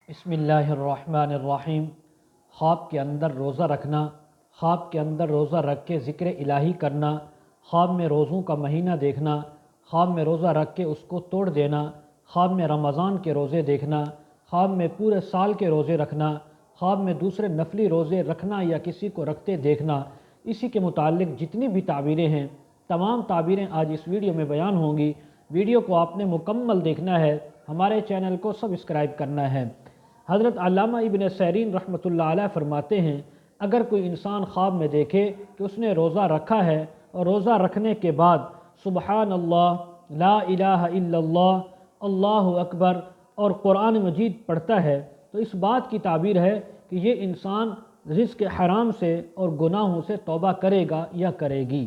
بسم اللہ الرحمن الرحیم۔ خواب کے اندر روزہ رکھنا، خواب کے اندر روزہ رکھ کے ذکر الہی کرنا، خواب میں روزوں کا مہینہ دیکھنا، خواب میں روزہ رکھ کے اس کو توڑ دینا، خواب میں رمضان کے روزے دیکھنا، خواب میں پورے سال کے روزے رکھنا، خواب میں دوسرے نفلی روزے رکھنا یا کسی کو رکھتے دیکھنا، اسی کے متعلق جتنی بھی تعبیریں ہیں، تمام تعبیریں آج اس ویڈیو میں بیان ہوں گی۔ ویڈیو کو آپ نے مکمل دیکھنا ہے، ہمارے چینل کو سبسکرائب کرنا ہے۔ حضرت علامہ ابن سیرین رحمۃ اللہ علیہ فرماتے ہیں، اگر کوئی انسان خواب میں دیکھے کہ اس نے روزہ رکھا ہے اور روزہ رکھنے کے بعد سبحان اللہ، لا الہ الا اللہ، اللہ اکبر اور قرآن مجید پڑھتا ہے، تو اس بات کی تعبیر ہے کہ یہ انسان رزق حرام سے اور گناہوں سے توبہ کرے گا یا کرے گی۔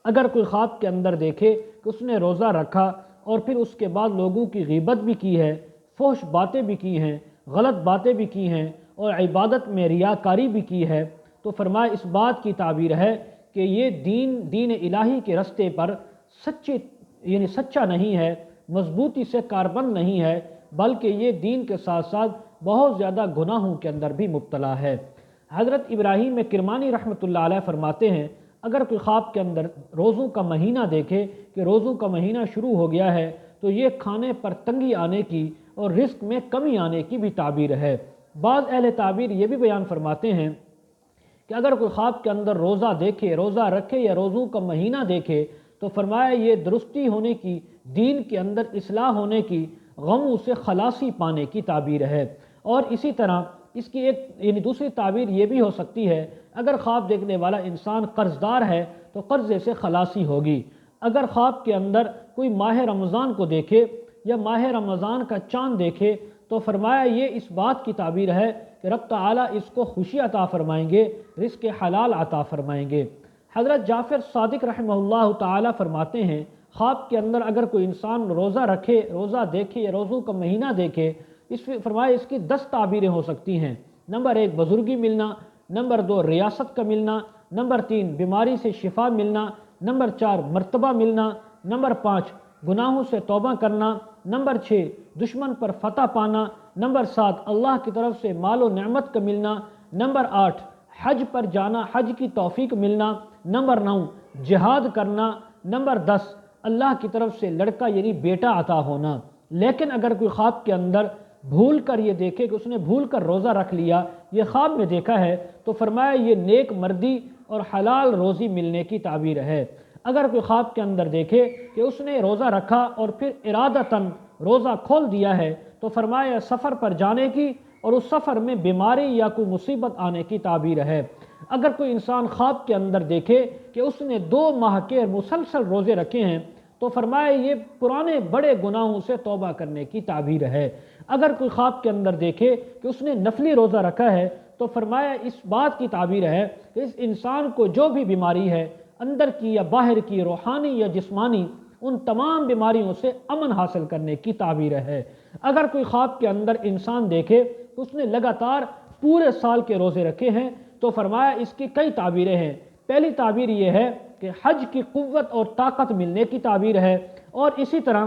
اگر کوئی خواب کے اندر دیکھے کہ اس نے روزہ رکھا اور پھر اس کے بعد لوگوں کی غیبت بھی کی ہے، فحش باتیں بھی کی ہیں، غلط باتیں بھی کی ہیں اور عبادت میں ریاکاری بھی کی ہے، تو فرمایا اس بات کی تعبیر ہے کہ یہ دین الہی کے رستے پر سچا نہیں ہے، مضبوطی سے کاربند نہیں ہے، بلکہ یہ دین کے ساتھ ساتھ بہت زیادہ گناہوں کے اندر بھی مبتلا ہے۔ حضرت ابراہیم کرمانی رحمۃ اللہ علیہ فرماتے ہیں، اگر کوئی خواب کے اندر روزوں کا مہینہ دیکھے کہ روزوں کا مہینہ شروع ہو گیا ہے، تو یہ کھانے پر تنگی آنے کی اور رزق میں کمی آنے کی بھی تعبیر ہے۔ بعض اہل تعبیر یہ بھی بیان فرماتے ہیں کہ اگر کوئی خواب کے اندر روزہ دیکھے، روزہ رکھے یا روزوں کا مہینہ دیکھے، تو فرمایا یہ درستی ہونے کی، دین کے اندر اصلاح ہونے کی، غموں سے خلاصی پانے کی تعبیر ہے۔ اور اسی طرح اس کی ایک دوسری تعبیر یہ بھی ہو سکتی ہے، اگر خواب دیکھنے والا انسان قرض دار ہے تو قرضے سے خلاصی ہوگی۔ اگر خواب کے اندر کوئی ماہ رمضان کو دیکھے یا ماہ رمضان کا چاند دیکھے، تو فرمایا یہ اس بات کی تعبیر ہے کہ رب تعالیٰ اس کو خوشی عطا فرمائیں گے، رزق حلال عطا فرمائیں گے۔ حضرت جعفر صادق رحمہ اللہ تعالیٰ فرماتے ہیں، خواب کے اندر اگر کوئی انسان روزہ رکھے، روزہ دیکھے یا روزوں کا مہینہ دیکھے، فرمایا اس کی 10 تعبیریں ہو سکتی ہیں۔ نمبر 1 بزرگی ملنا، نمبر 2 ریاست کا ملنا، نمبر 3 بیماری سے شفا ملنا، نمبر 4 مرتبہ ملنا، نمبر 5 گناہوں سے توبہ کرنا، نمبر 6 دشمن پر فتح پانا، نمبر 7 اللہ کی طرف سے مال و نعمت کا ملنا، نمبر 8 حج پر جانا، حج کی توفیق ملنا، نمبر 9 جہاد کرنا، نمبر 10 اللہ کی طرف سے لڑکا یعنی بیٹا عطا ہونا۔ لیکن اگر کوئی خواب کے اندر بھول کر یہ دیکھے کہ اس نے بھول کر روزہ رکھ لیا، یہ خواب میں دیکھا ہے، تو فرمایا یہ نیک مردی اور حلال روزی ملنے کی تعبیر ہے۔ اگر کوئی خواب کے اندر دیکھے کہ اس نے روزہ رکھا اور پھر ارادتاً روزہ کھول دیا ہے، تو فرمایا سفر پر جانے کی اور اس سفر میں بیماری یا کوئی مصیبت آنے کی تعبیر ہے۔ اگر کوئی انسان خواب کے اندر دیکھے کہ اس نے 2 ماہ کے مسلسل روزے رکھے ہیں، تو فرمایا یہ پرانے بڑے گناہوں سے توبہ کرنے کی تعبیر ہے۔ اگر کوئی خواب کے اندر دیکھے کہ اس نے نفلی روزہ رکھا ہے، تو فرمایا اس بات کی تعبیر ہے کہ اس انسان کو جو بھی بیماری ہے، اندر کی یا باہر کی، روحانی یا جسمانی، ان تمام بیماریوں سے امن حاصل کرنے کی تعبیر ہے۔ اگر کوئی خواب کے اندر انسان دیکھے کہ اس نے لگاتار پورے سال کے روزے رکھے ہیں، تو فرمایا اس کی کئی تعبیریں ہیں۔ پہلی تعبیر یہ ہے کہ حج کی قوت اور طاقت ملنے کی تعبیر ہے، اور اسی طرح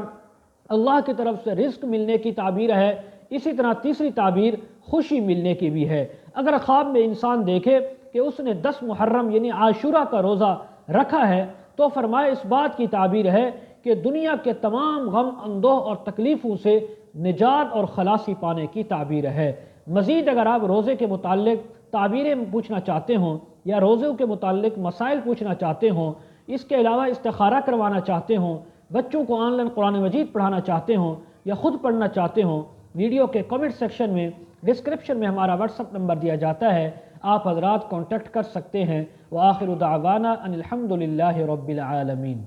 اللہ کی طرف سے رزق ملنے کی تعبیر ہے۔ اسی طرح تیسری تعبیر خوشی ملنے کی بھی ہے۔ اگر خواب میں انسان دیکھے کہ اس نے 10 محرم یعنی عاشورہ کا روزہ رکھا ہے، تو فرمایا اس بات کی تعبیر ہے کہ دنیا کے تمام غم اندوہ اور تکلیفوں سے نجات اور خلاصی پانے کی تعبیر ہے۔ مزید اگر آپ روزے کے متعلق تعبیریں پوچھنا چاہتے ہوں یا روزوں کے متعلق مسائل پوچھنا چاہتے ہوں، اس کے علاوہ استخارہ کروانا چاہتے ہوں، بچوں کو آن لائن قرآن مجید پڑھانا چاہتے ہوں یا خود پڑھنا چاہتے ہوں، ویڈیو کے کمنٹ سیکشن میں ڈسکرپشن میں ہمارا واٹس ایپ نمبر دیا جاتا ہے، آپ حضرات کانٹیکٹ کر سکتے ہیں۔ وآخر دعوانا ان الحمد للہ رب العالمین۔